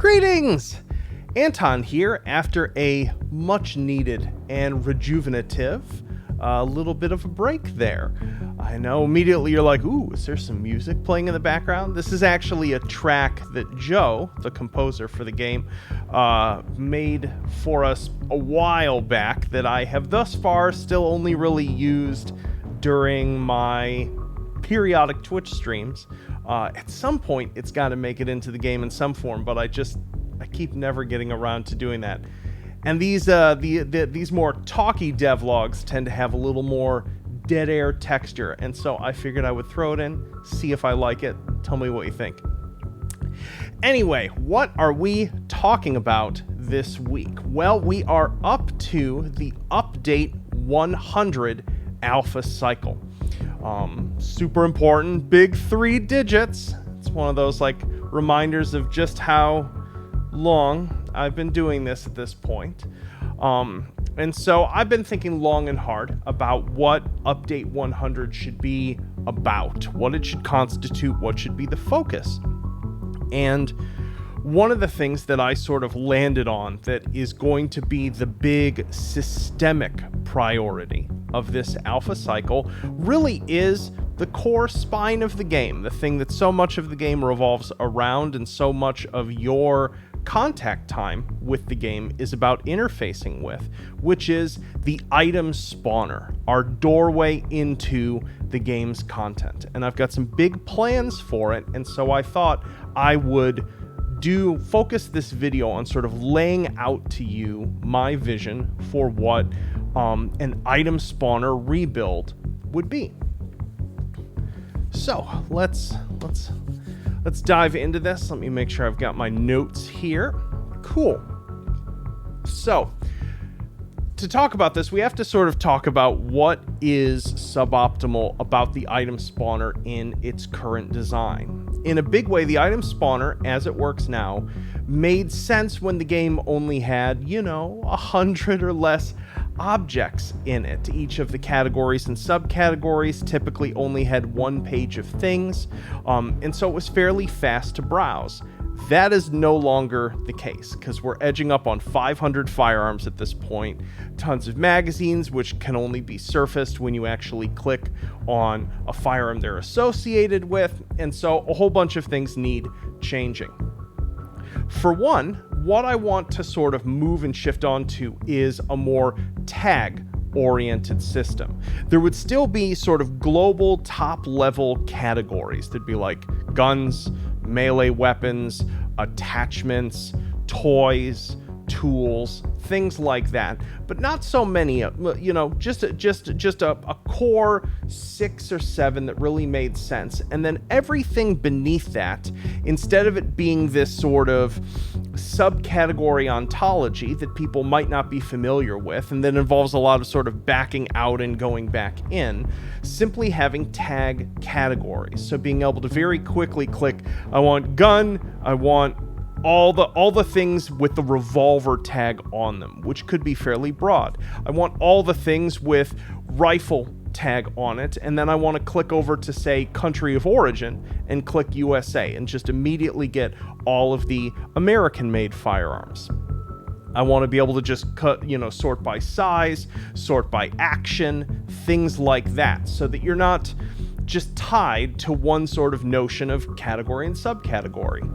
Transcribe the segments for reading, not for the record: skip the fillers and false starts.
Greetings! Anton here after a much needed and rejuvenative little bit of a break there. I know immediately you're like, ooh, is there some music playing in the background? This is actually a track that Joe, the composer for the game, made for us a while back that I have thus far still only really used during my periodic Twitch streams. At some point, it's got to make it into the game in some form, but I keep never getting around to doing that. And these more talky devlogs tend to have a little more dead air texture, and so I figured I would throw it in, see if I like it. Tell me what you think. Anyway, what are we talking about this week? Well, we are up to the update 100 alpha cycle. Super important, big 3 digits. It's one of those like reminders of just how long I've been doing this at this point. And so I've been thinking long and hard about what update 100 should be about, what it should constitute, what should be the focus. And one of the things that I sort of landed on that is going to be the big systemic priority of this alpha cycle really is the core spine of the game, the thing that so much of the game revolves around and so much of your contact time with the game is about interfacing with, which is the item spawner, our doorway into the game's content. And I've got some big plans for it, and so I thought I would focus this video on sort of laying out to you my vision for what an item spawner rebuild would be. So let's dive into this. Let me make sure I've got my notes here. Cool. So to talk about this, we have to sort of talk about what is suboptimal about the item spawner in its current design. In a big way, the item spawner, as it works now, made sense when the game only had, 100 or less objects in it. Each of the categories and subcategories typically only had one page of things, and so it was fairly fast to browse. That is no longer the case because we're edging up on 500 firearms at this point, tons of magazines which can only be surfaced when you actually click on a firearm they're associated with, and so a whole bunch of things need changing. For one, what I want to sort of move and shift onto is a more tag-oriented system. There would still be sort of global top-level categories. There'd be like guns, melee weapons, attachments, toys, tools, things like that, but not so many, just a core 6 or 7 that really made sense. And then everything beneath that, instead of it being this sort of subcategory ontology that people might not be familiar with, and that involves a lot of sort of backing out and going back in, simply having tag categories. So being able to very quickly click, I want gun, I want all the things with the revolver tag on them, which could be fairly broad. I want all the things with rifle tag on it, and then I want to click over to, say, country of origin and click USA and just immediately get all of the American-made firearms. I want to be able to just sort by size, sort by action, things like that, so that you're not just tied to one sort of notion of category and subcategory.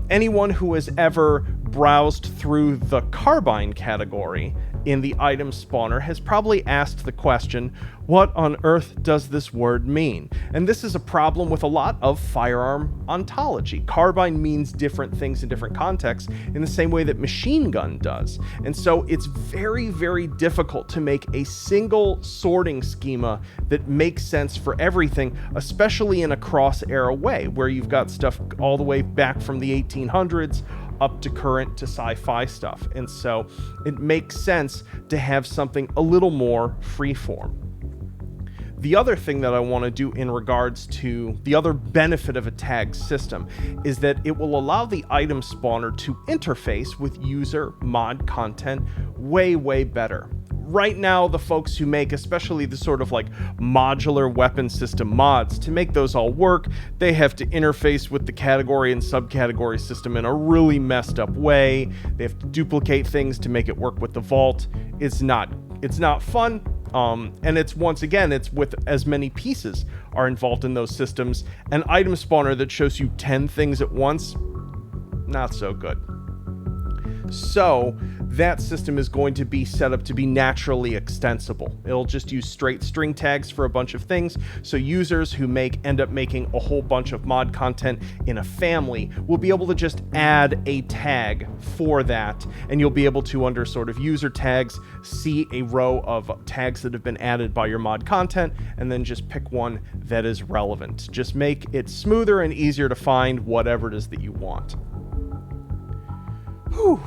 Anyone who has ever browsed through the carbine category in the item spawner has probably asked the question, what on earth does this word mean? And this is a problem with a lot of firearm ontology. Carbine means different things in different contexts in the same way that machine gun does. And so it's very, very difficult to make a single sorting schema that makes sense for everything, especially in a cross-era way, where you've got stuff all the way back from the 1800s up to current to sci-fi stuff. And so it makes sense to have something a little more freeform. The other thing that I want to do in regards to the other benefit of a tag system is that it will allow the item spawner to interface with user mod content way, way better. right now, the folks who make, especially the sort of like modular weapon system mods, to make those all work, they have to interface with the category and subcategory system in a really messed up way. They have to duplicate things to make it work with the vault. It's not fun. And it's, once again, it's with as many pieces are involved in those systems. An item spawner that shows you 10 things at once, not so good. So that system is going to be set up to be naturally extensible. It'll just use straight string tags for a bunch of things. So users who end up making a whole bunch of mod content in a family will be able to just add a tag for that. And you'll be able to, under sort of user tags, see a row of tags that have been added by your mod content, and then just pick one that is relevant. Just make it smoother and easier to find whatever it is that you want. Whew.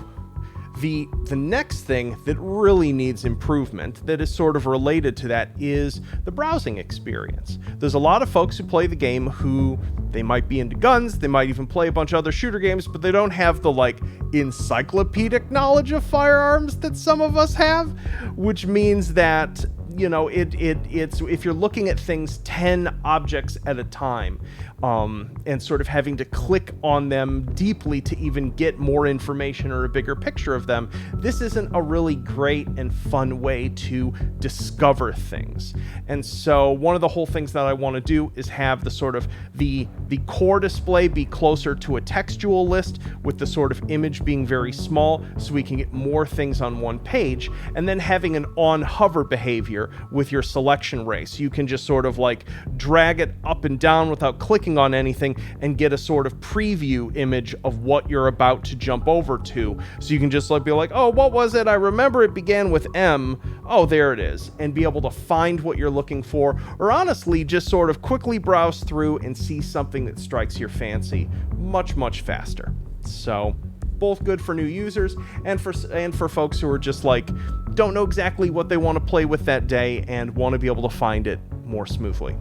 The next thing that really needs improvement that is sort of related to that is the browsing experience. There's a lot of folks who play the game who, they might be into guns, they might even play a bunch of other shooter games, but they don't have the like encyclopedic knowledge of firearms that some of us have, which means that, you know, it's if you're looking at things 10 objects at a time, and sort of having to click on them deeply to even get more information or a bigger picture of them, this isn't a really great and fun way to discover things. And so one of the whole things that I want to do is have the sort of the core display be closer to a textual list, with the sort of image being very small so we can get more things on one page, and then having an on hover behavior with your selection ray, so you can just sort of like drag it up and down without clicking on anything and get a sort of preview image of what you're about to jump over to. So you can just like be like, oh, what was it? I remember it began with M. Oh, there it is. And be able to find what you're looking for, or honestly just sort of quickly browse through and see something that strikes your fancy much, much faster. So both good for new users and for folks who are just like don't know exactly what they want to play with that day and want to be able to find it more smoothly.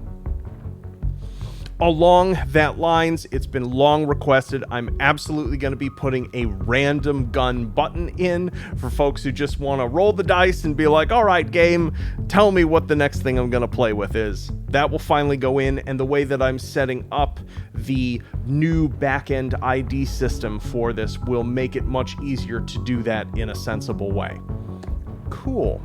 Along that lines, it's been long requested. I'm absolutely going to be putting a random gun button in for folks who just want to roll the dice and be like, all right, game, tell me what the next thing I'm going to play with is. That will finally go in, and the way that I'm setting up the new back-end ID system for this will make it much easier to do that in a sensible way. Cool.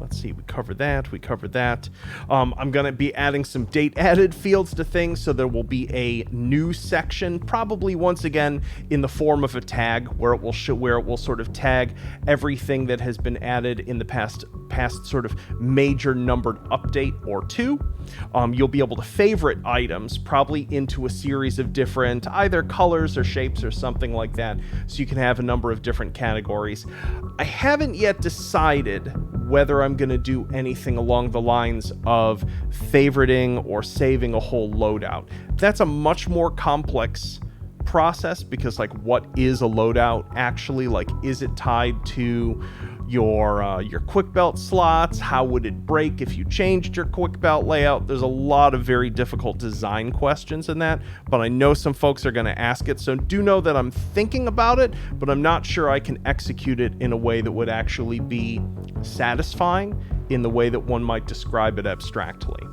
Let's see, we covered that. I'm going to be adding some date added fields to things, so there will be a new section, probably once again in the form of a tag, where it will sort of tag everything that has been added in the past sort of major numbered update or two. You'll be able to favorite items probably into a series of different either colors or shapes or something like that, so you can have a number of different categories. I haven't yet decided whether I'm going to do anything along the lines of favoriting or saving a whole loadout. That's a much more complex process, because like, what is a loadout actually? Like, is it tied to your quick belt slots? How would it break if you changed your quick belt layout? There's a lot of very difficult design questions in that, but I know some folks are going to ask it, so do know that I'm thinking about it, but I'm not sure I can execute it in a way that would actually be satisfying in the way that one might describe it abstractly.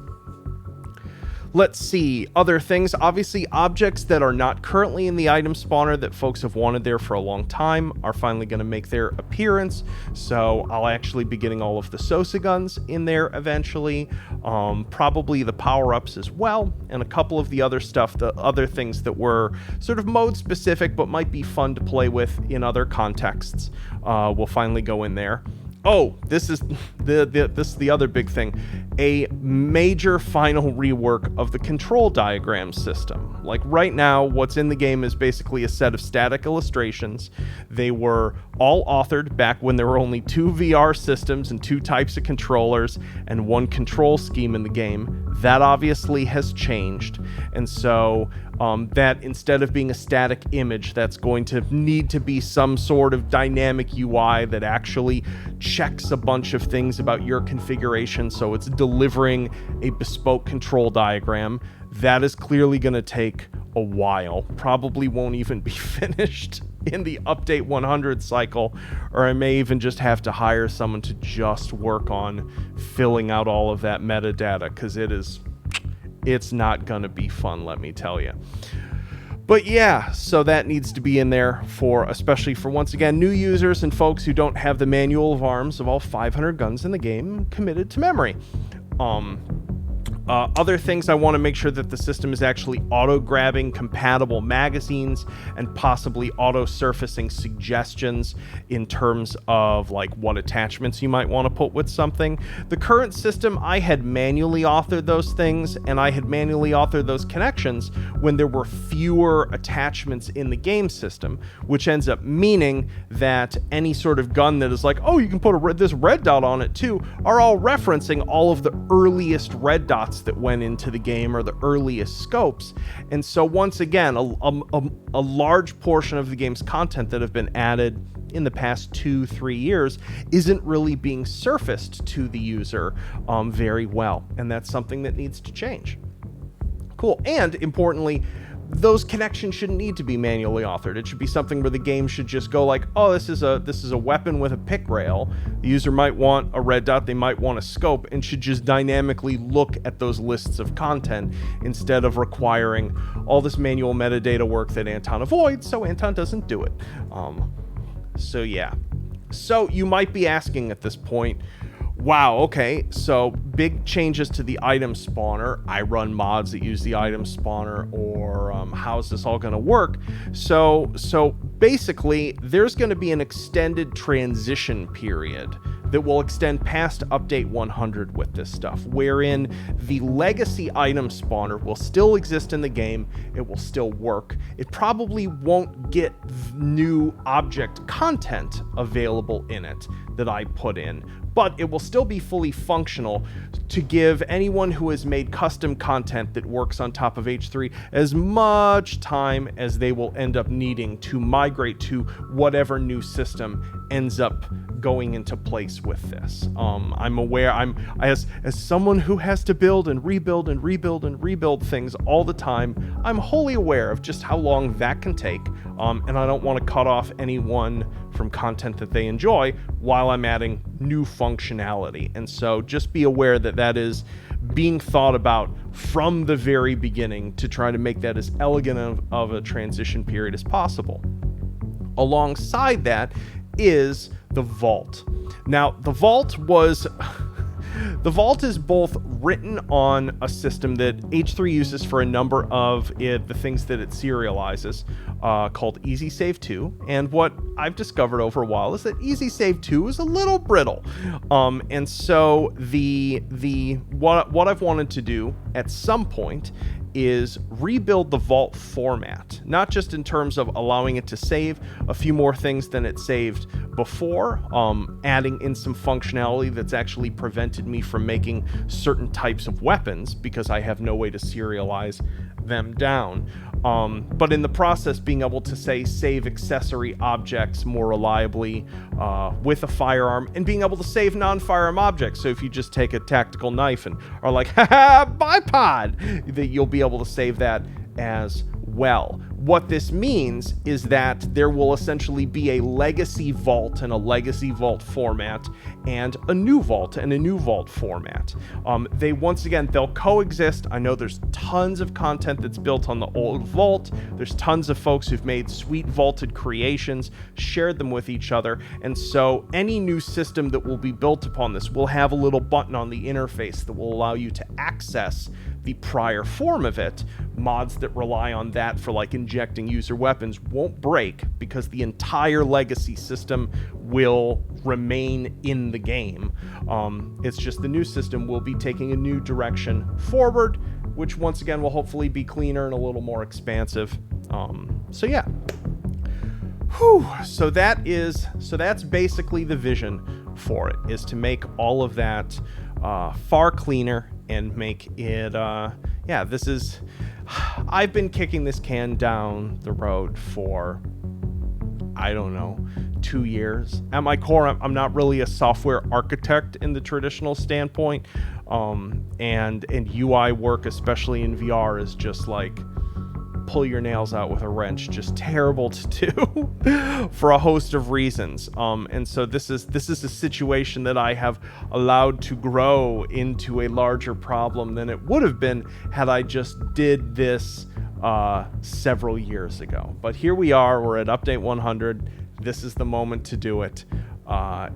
Let's see, other things. Obviously, objects that are not currently in the item spawner that folks have wanted there for a long time are finally going to make their appearance. So I'll actually be getting all of the Sosa guns in there eventually, probably the power-ups as well, and a couple of the other stuff, the other things that were sort of mode specific but might be fun to play with in other contexts will finally go in there. Oh, this is the other big thing. A major final rework of the control diagram system. Like right now, what's in the game is basically a set of static illustrations. They were all authored back when there were only 2 VR systems and 2 types of controllers and 1 control scheme in the game. That obviously has changed. And so that instead of being a static image, that's going to need to be some sort of dynamic UI that actually checks a bunch of things about your configuration, so it's delivering a bespoke control diagram. That is clearly going to take a while, probably won't even be finished in the update 100 cycle, or I may even just have to hire someone to just work on filling out all of that metadata, because it's not gonna be fun, let me tell you. But yeah, so that needs to be in there especially for, once again, new users and folks who don't have the manual of arms of all 500 guns in the game committed to memory. Other things, I want to make sure that the system is actually auto-grabbing compatible magazines and possibly auto-surfacing suggestions in terms of like what attachments you might want to put with something. The current system, I had manually authored those things, and I had manually authored those connections when there were fewer attachments in the game system, which ends up meaning that any sort of gun that is like, oh, you can put this red dot on it too, are all referencing all of the earliest red dots that went into the game, or the earliest scopes. And so once again, a large portion of the game's content that have been added in the past 2-3 years isn't really being surfaced to the user very well, and that's something that needs to change. Cool. And importantly, those connections shouldn't need to be manually authored. It should be something where the game should just go like, oh, this is a weapon with a pick rail. The user might want a red dot, they might want a scope, and should just dynamically look at those lists of content instead of requiring all this manual metadata work that Anton avoids, so Anton doesn't do it. So yeah. So you might be asking at this point, wow, okay, so big changes to the item spawner. I run mods that use the item spawner, or how's this all going to work? So basically, there's going to be an extended transition period that will extend past update 100 with this stuff, wherein the legacy item spawner will still exist in the game. It will still work. It probably won't get new object content available in it that I put in, but it will still be fully functional to give anyone who has made custom content that works on top of H3 as much time as they will end up needing to migrate to whatever new system ends up going into place with this. I'm aware, as someone who has to build and rebuild and rebuild and rebuild things all the time, I'm wholly aware of just how long that can take, and I don't want to cut off anyone from content that they enjoy while I'm adding new functionality. And so just be aware that that is being thought about from the very beginning to try to make that as elegant of a transition period as possible. Alongside that is the vault. Now, the vault is both written on a system that H3 uses for a number of the things that it serializes, called Easy Save 2. And what I've discovered over a while is that Easy Save 2 is a little brittle. And so what I've wanted to do at some point is rebuild the vault format, not just in terms of allowing it to save a few more things than it saved before, adding in some functionality that's actually prevented me from making certain types of weapons because I have no way to serialize them down, but in the process being able to save accessory objects more reliably with a firearm, and being able to save non-firearm objects. So if you just take a tactical knife and are like, haha, bipod, that you'll be able to save that as well. What this means is that there will essentially be a legacy vault and a legacy vault format, and a new vault and a new vault format. They'll coexist. I know there's tons of content that's built on the old vault. There's tons of folks who've made sweet vaulted creations, shared them with each other, and so any new system that will be built upon this will have a little button on the interface that will allow you to access the prior form of it. Mods that rely on that for like injecting user weapons won't break because the entire legacy system will remain in the game. It's just the new system will be taking a new direction forward, which once again will hopefully be cleaner and a little more expansive. So yeah. Whew. So that's basically the vision for it, is to make all of that far cleaner and make it I've been kicking this can down the road for, I don't know, 2 years. At my core, I'm not really a software architect in the traditional standpoint, and UI work, especially in VR, is just like pull your nails out with a wrench, just terrible to do for a host of reasons. And so this is a situation that I have allowed to grow into a larger problem than it would have been had I just did this several years ago. But here we are, we're at update 100. This is the moment to do it.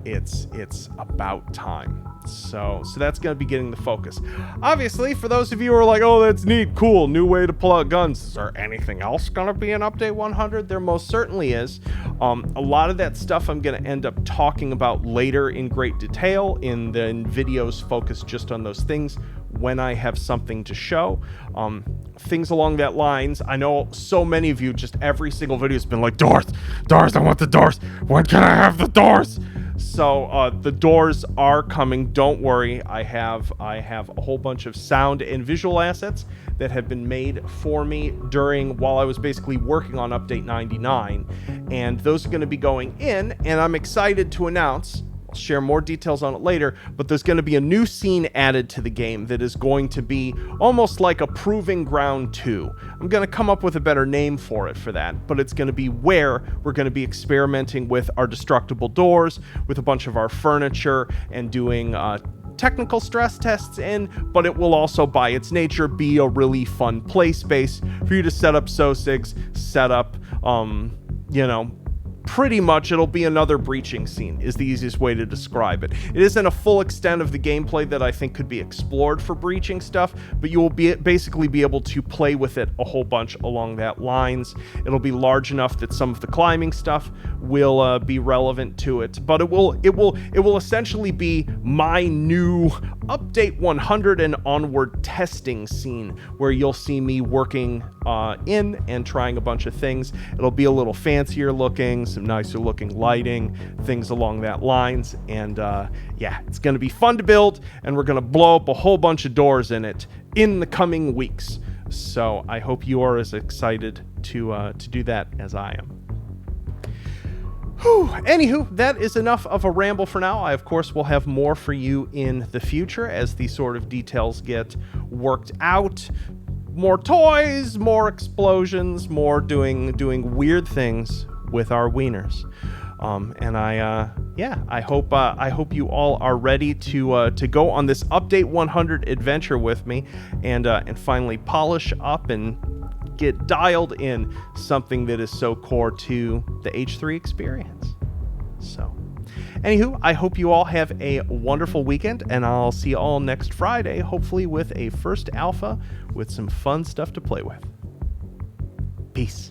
It's about time. So that's going to be getting the focus. Obviously, for those of you who are like, oh, that's neat, cool, new way to pull out guns. Is there anything else going to be in update 100? There most certainly is. A lot of that stuff I'm going to end up talking about later in great detail in the videos focused just on those things when I have something to show. Things along that lines. I know so many of you, just every single video has been like, doors, I want the doors. When can I have the doors? So the doors are coming. Don't worry. I have a whole bunch of sound and visual assets that have been made for me while I was basically working on update 99, and those are going to be going in, and I'm excited to announce, I'll share more details on it later, but there's going to be a new scene added to the game that is going to be almost like a Proving Ground 2. I'm going to come up with a better name for it for that, but it's going to be where we're going to be experimenting with our destructible doors, with a bunch of our furniture, and doing technical stress tests in, but it will also by its nature be a really fun play space for you to set up SOSIGs, set up, pretty much it'll be another breaching scene is the easiest way to describe it. It isn't a full extent of the gameplay that I think could be explored for breaching stuff, but you will basically be able to play with it a whole bunch along that lines. It'll be large enough that some of the climbing stuff will be relevant to it, but it will essentially be my new update 100 and onward testing scene where you'll see me working in and trying a bunch of things. It'll be a little fancier looking, some nicer looking lighting, things along that lines, and it's going to be fun to build, and we're going to blow up a whole bunch of doors in it in the coming weeks. So I hope you are as excited to do that as I am. Anywho, that is enough of a ramble for now. I, of course, will have more for you in the future as these sort of details get worked out. More toys, more explosions, more doing weird things with our wieners. And I hope you all are ready to go on this update 100 adventure with me and finally polish up and get dialed in something that is so core to the H3 experience. So, anywho, I hope you all have a wonderful weekend, and I'll see you all next Friday, hopefully with a first alpha with some fun stuff to play with. Peace.